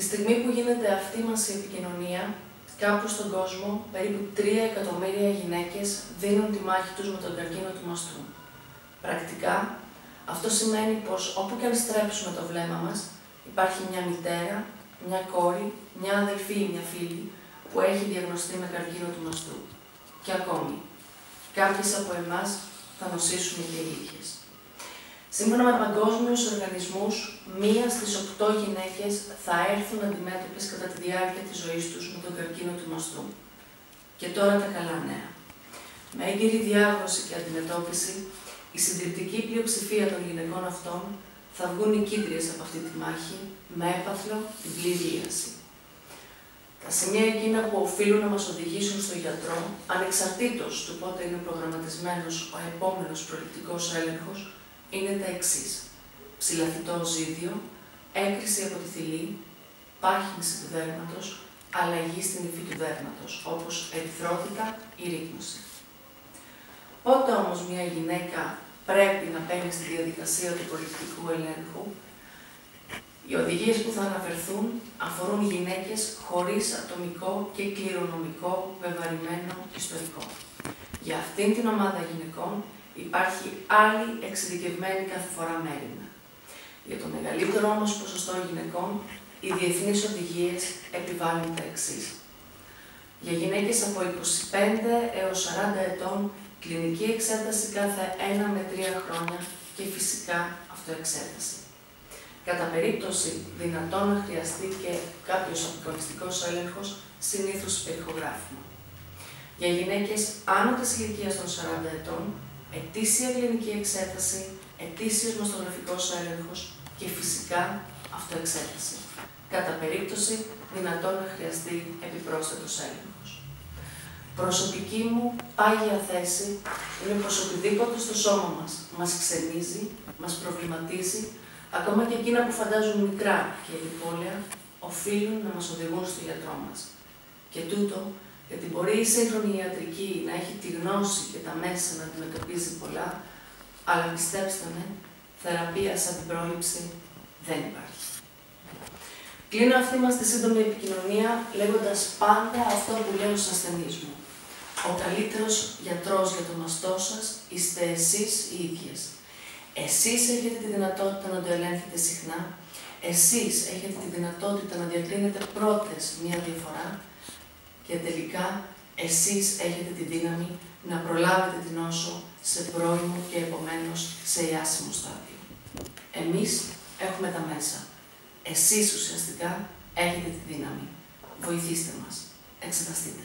Τη στιγμή που γίνεται αυτή μας η επικοινωνία, κάπου στον κόσμο, περίπου 3 εκατομμύρια γυναίκες δίνουν τη μάχη τους με τον καρκίνο του μαστού. Πρακτικά, αυτό σημαίνει πως όπου και αν στρέψουμε το βλέμμα μας, υπάρχει μια μητέρα, μια κόρη, μια αδελφή ή μια φίλη που έχει διαγνωστεί με καρκίνο του μαστού. Και ακόμη, κάποιες από εμάς θα νοσήσουν και οι ίδιες. Σύμφωνα με παγκόσμιους οργανισμούς, 1 στις 8 γυναίκες θα έρθουν αντιμέτωπες κατά τη διάρκεια της ζωής τους με τον καρκίνο του μαστού. Και τώρα τα καλά νέα. Με έγκαιρη διάγνωση και αντιμετώπιση, η συντριπτική πλειοψηφία των γυναικών αυτών θα βγουν νικήτριες από αυτή τη μάχη με έπαθλο την πλήρη ίαση. Τα σημεία εκείνα που οφείλουν να μας οδηγήσουν στον γιατρό, ανεξαρτήτως του πότε είναι προγραμματισμένος ο επόμενος προληπτικός έλεγχος, είναι τα εξής: ψηλαφιτό ζύδιο, έκρηση από τη θηλή, πάχυνση του δέρματος, αλλαγή στην υφή του δέρματος, όπως ερυθρότητα ή ρίγνωση. Πότε όμως μια γυναίκα πρέπει να μπαίνει στη διαδικασία του προληπτικού ελέγχου? Οι οδηγίες που θα αναφερθούν αφορούν γυναίκες χωρίς ατομικό και κληρονομικό βεβαρημένο ιστορικό. Για αυτήν την ομάδα γυναικών υπάρχει άλλη εξειδικευμένη κάθε φορά μέριμνα. Για το μεγαλύτερο όμως ποσοστό γυναικών, οι διεθνείς οδηγίες επιβάλλουν τα εξής. Για γυναίκες από 25 έως 40 ετών, κλινική εξέταση κάθε 1 με 3 χρόνια και φυσικά αυτοεξέταση. Κατά περίπτωση δυνατόν να χρειαστεί και κάποιος απεικονιστικός έλεγχος, συνήθως περιχογράφημα. Για γυναίκες άνω της ηλικίας των 40 ετών, ετήσια κλινική εξέταση, ετήσιος μαστογραφικός έλεγχος και φυσικά αυτοεξέταση. Κατά περίπτωση δυνατόν να χρειαστεί επιπρόσθετος έλεγχος. Προσωπική μου πάγια θέση είναι πως οτιδήποτε στο σώμα μας ξενίζει, μας προβληματίζει, ακόμα και εκείνα που φαντάζουν μικρά και επιπόλαια, οφείλουν να μας οδηγούν στο γιατρό μας. Και τούτο, γιατί μπορεί η σύγχρονη ιατρική να έχει τη γνώση και τα μέσα να αντιμετωπίζει πολλά, αλλά πιστέψτε με, θεραπεία σαν την πρόληψη δεν υπάρχει. Κλείνω αυτή μας τη σύντομη επικοινωνία λέγοντας πάντα αυτό που λέω στους ασθενείς μου. Ο καλύτερος γιατρός για το μαστό σας είστε εσείς οι ίδιες. Εσείς έχετε τη δυνατότητα να το ελέγχετε συχνά, εσείς έχετε τη δυνατότητα να διακρίνετε πρώτες μία διαφορά και τελικά εσείς έχετε τη δύναμη να προλάβετε την νόσο σε πρώιμο και επομένως σε ιάσιμο στάδιο. Εμείς έχουμε τα μέσα. Εσείς ουσιαστικά έχετε τη δύναμη. Βοηθήστε μας. Εξεταστείτε.